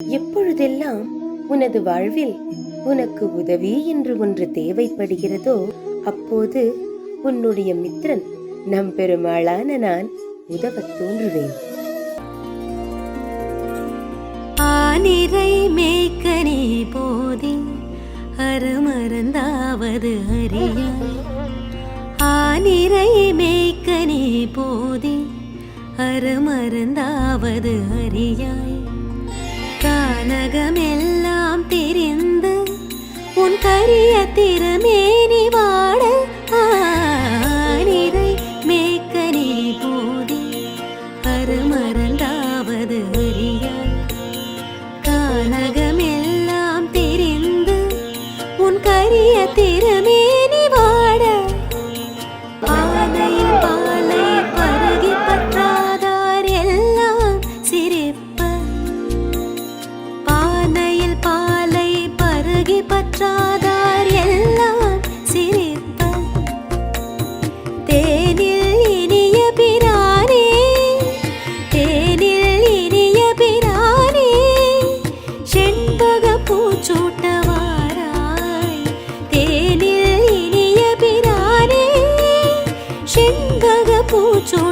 எப்பொழுதெல்லாம் உனது வாழ்வில் உனக்கு உதவி என்று ஒன்று தேவைப்படுகிறதோ அப்போது உன்னுடைய மித்திரன் நம் பெருமாளான நான் உதவத் தோன்றுவேன். ஆனிரை மேய்க்கனே போதி அருமருந்தாவது அறியாய். ஆனிரை மேய்க்கனே போதி அருமருந்தாவது அறியாய். கானகமெல்லாம் தெரிந்து உன் கரிய திருமேனி வாட. ஆனிரை மேய்க்கனே போதி அருமருந்தாவது அறியாய். கானகமெல்லாம் தெரிந்து உன் கரிய திருமேனி வாட. பானையில் பாலை பருகி பற்றாதார் எல்லாம் சிரிப்ப. பானையில் பாலை பருகி பற்றாதார் எல்லாம் சிரிப்ப. தேனில் இனிய பிரானே தேனில் இனிய பிரானே செண்பக பூச்சூட்டவாராய். தேனில் இனிய பிரானே செண்பக பூச்சூ